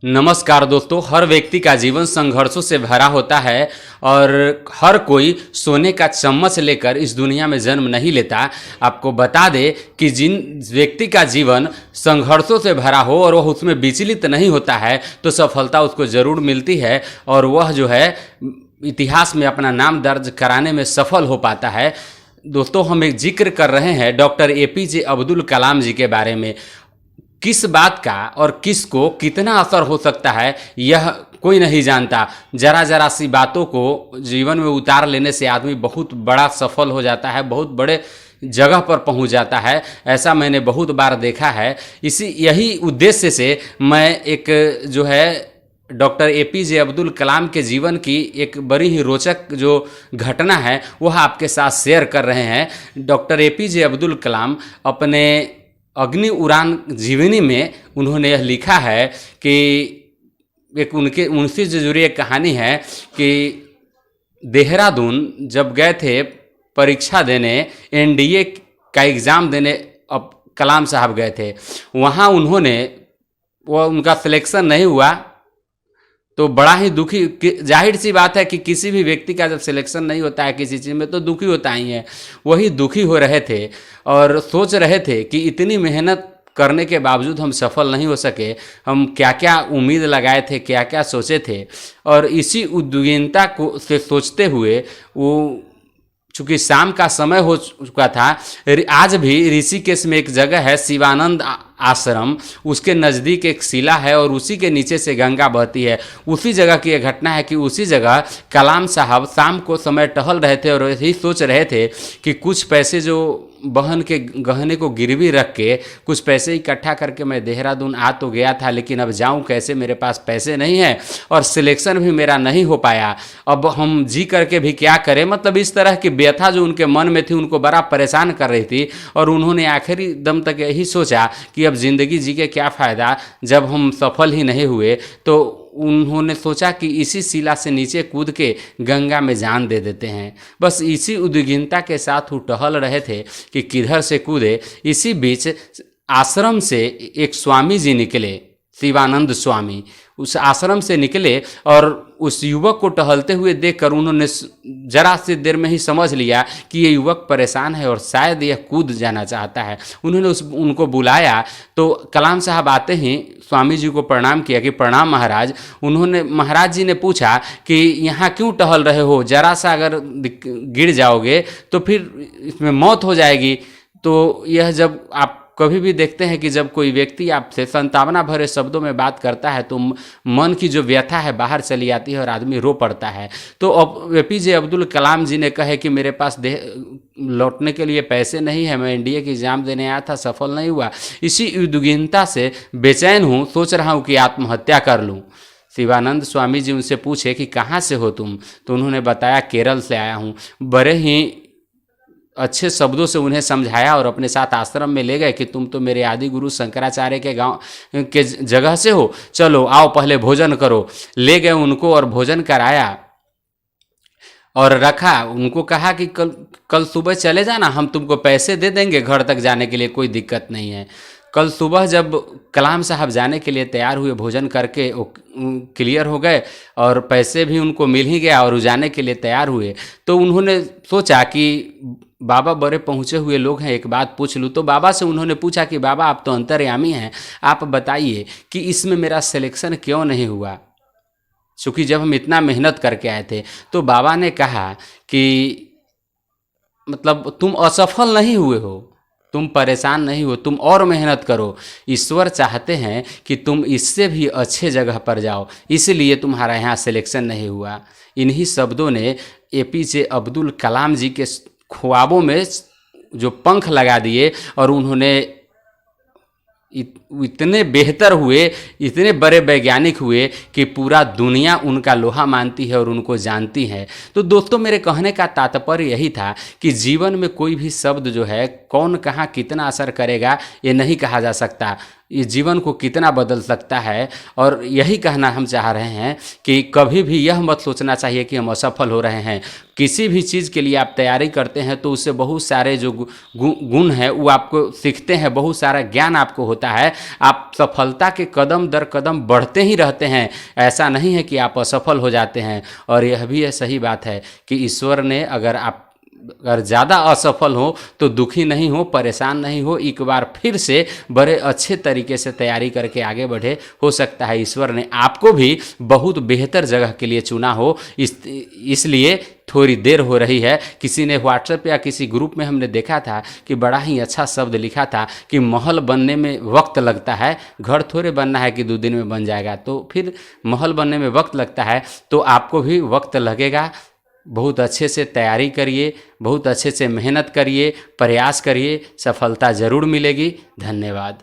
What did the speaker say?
नमस्कार दोस्तों। हर व्यक्ति का जीवन संघर्षों से भरा होता है और हर कोई सोने का चम्मच लेकर इस दुनिया में जन्म नहीं लेता। आपको बता दे कि जिन व्यक्ति का जीवन संघर्षों से भरा हो और वह उसमें विचलित नहीं होता है तो सफलता उसको ज़रूर मिलती है और वह जो है इतिहास में अपना नाम दर्ज कराने में सफल हो पाता है। दोस्तों, हम एक जिक्र कर रहे हैं डॉक्टर एपीजे अब्दुल कलाम जी के बारे में। किस बात का और किसको कितना असर हो सकता है यह कोई नहीं जानता। जरा जरा सी बातों को जीवन में उतार लेने से आदमी बहुत बड़ा सफल हो जाता है, बहुत बड़े जगह पर पहुंच जाता है। ऐसा मैंने बहुत बार देखा है। यही उद्देश्य से मैं एक जो है डॉक्टर एपीजे अब्दुल कलाम के जीवन की एक बड़ी ही रोचक जो घटना है वह आपके साथ शेयर कर रहे हैं। डॉक्टर एपीजे अब्दुल कलाम अपने अग्नि उड़ान जीवनी में उन्होंने यह लिखा है कि एक उनसे जो जुड़ी एक कहानी है कि देहरादून जब गए थे परीक्षा देने, एनडीए का एग्ज़ाम देने, अब कलाम साहब गए थे वहाँ। उनका सिलेक्शन नहीं हुआ तो बड़ा ही दुखी। जाहिर सी बात है कि किसी भी व्यक्ति का जब सिलेक्शन नहीं होता है किसी चीज़ में तो दुखी होता ही है। वही दुखी हो रहे थे और सोच रहे थे कि इतनी मेहनत करने के बावजूद हम सफल नहीं हो सके। हम क्या क्या उम्मीद लगाए थे, क्या क्या सोचे थे, और इसी उद्विग्नता को से सोचते हुए वो, चूँकि शाम का समय हो चुका था, आज भी ऋषिकेश में एक जगह है शिवानंद आश्रम, उसके नज़दीक एक शिला है और उसी के नीचे से गंगा बहती है। उसी जगह की यह घटना है कि उसी जगह कलाम साहब शाम को समय टहल रहे थे और यही सोच रहे थे कि कुछ पैसे जो बहन के गहने को गिरवी रख के कुछ पैसे इकट्ठा करके मैं देहरादून आ तो गया था, लेकिन अब जाऊं कैसे, मेरे पास पैसे नहीं है और सिलेक्शन भी मेरा नहीं हो पाया। अब हम जी करके भी क्या करें। मतलब इस तरह की व्यथा जो उनके मन में थी उनको बड़ा परेशान कर रही थी और उन्होंने आखिरी दम तक यही सोचा कि अब ज़िंदगी जी के क्या फ़ायदा जब हम सफल ही नहीं हुए। तो उन्होंने सोचा कि इसी शिला से नीचे कूद के गंगा में जान दे देते हैं। बस इसी उद्विग्नता के साथ वो टहल रहे थे कि किधर से कूदे। इसी बीच आश्रम से एक स्वामी जी निकले, शिवानंद स्वामी। उस आश्रम से निकले और उस युवक को टहलते हुए देखकर उन्होंने जरा सी देर में ही समझ लिया कि ये युवक परेशान है और शायद यह कूद जाना चाहता है। उन्होंने उनको बुलाया तो कलाम साहब आते ही स्वामी जी को प्रणाम किया कि प्रणाम महाराज। महाराज जी ने पूछा कि यहाँ क्यों टहल रहे हो, जरा सा अगर गिर जाओगे तो फिर इसमें मौत हो जाएगी। तो यह जब आप कभी भी देखते हैं कि जब कोई व्यक्ति आपसे संतावना भरे शब्दों में बात करता है तो मन की जो व्यथा है बाहर चली आती है और आदमी रो पड़ता है। तो अब एपीजे अब्दुल कलाम जी ने कहे कि मेरे पास लौटने के लिए पैसे नहीं है, मैं एनडीए की एग्ज़ाम देने आया था, सफल नहीं हुआ, इसी उद्विग्नता से बेचैन हूँ, सोच रहा हूँ कि आत्महत्या कर लूँ। शिवानंद स्वामी जी उनसे पूछे कि कहाँ से हो तुम, तो उन्होंने बताया केरल से आया हूँ। बड़े ही अच्छे शब्दों से उन्हें समझाया और अपने साथ आश्रम में ले गए कि तुम तो मेरे आदि गुरु शंकराचार्य के गांव के जगह से हो, चलो आओ पहले भोजन करो। ले गए उनको और भोजन कराया और रखा। उनको कहा कि कल सुबह चले जाना, हम तुमको पैसे दे देंगे घर तक जाने के लिए, कोई दिक्कत नहीं है। कल सुबह जब कलाम साहब जाने के लिए तैयार हुए, भोजन करके वो क्लियर हो गए और पैसे भी उनको मिल ही गया और जाने के लिए तैयार हुए। तो उन्होंने सोचा कि बाबा बड़े पहुँचे हुए लोग हैं, एक बात पूछ लूँ। तो बाबा से उन्होंने पूछा कि बाबा आप तो अंतर्यामी हैं, आप बताइए कि इसमें मेरा सिलेक्शन क्यों नहीं हुआ, चूँकि जब हम इतना मेहनत करके आए थे। तो बाबा ने कहा कि मतलब तुम असफल नहीं हुए हो, तुम परेशान नहीं हो, तुम और मेहनत करो। ईश्वर चाहते हैं कि तुम इससे भी अच्छे जगह पर जाओ, इसलिए तुम्हारा यहाँ सिलेक्शन नहीं हुआ। इन्हीं शब्दों ने एपीजे अब्दुल कलाम जी के ख्वाबों में जो पंख लगा दिए और उन्होंने इतने बेहतर हुए, इतने बड़े वैज्ञानिक हुए कि पूरा दुनिया उनका लोहा मानती है और उनको जानती है। तो दोस्तों, मेरे कहने का तात्पर्य यही था कि जीवन में कोई भी शब्द जो है कौन कहाँ कितना असर करेगा ये नहीं कहा जा सकता। ये जीवन को कितना बदल सकता है। और यही कहना हम चाह रहे हैं कि कभी भी यह मत सोचना चाहिए कि हम असफल हो रहे हैं। किसी भी चीज़ के लिए आप तैयारी करते हैं तो उससे बहुत सारे जो गुण हैं वो आपको सीखते हैं, बहुत सारा ज्ञान आपको होता है। आप सफलता के कदम दर कदम बढ़ते ही रहते हैं, ऐसा नहीं है कि आप असफल हो जाते हैं। और यह भी सही बात है कि ईश्वर ने अगर ज़्यादा असफल हो तो दुखी नहीं हो, परेशान नहीं हो, एक बार फिर से बड़े अच्छे तरीके से तैयारी करके आगे बढ़े। हो सकता है ईश्वर ने आपको भी बहुत बेहतर जगह के लिए चुना हो, इसलिए थोड़ी देर हो रही है। किसी ने व्हाट्सएप या किसी ग्रुप में हमने देखा था कि बड़ा ही अच्छा शब्द लिखा था कि महल बनने में वक्त लगता है, घर थोड़े बनना है कि 2 दिन में बन जाएगा। तो फिर महल बनने में वक्त लगता है तो आपको भी वक्त लगेगा। बहुत अच्छे से तैयारी करिए, बहुत अच्छे से मेहनत करिए, प्रयास करिए, सफलता ज़रूर मिलेगी। धन्यवाद।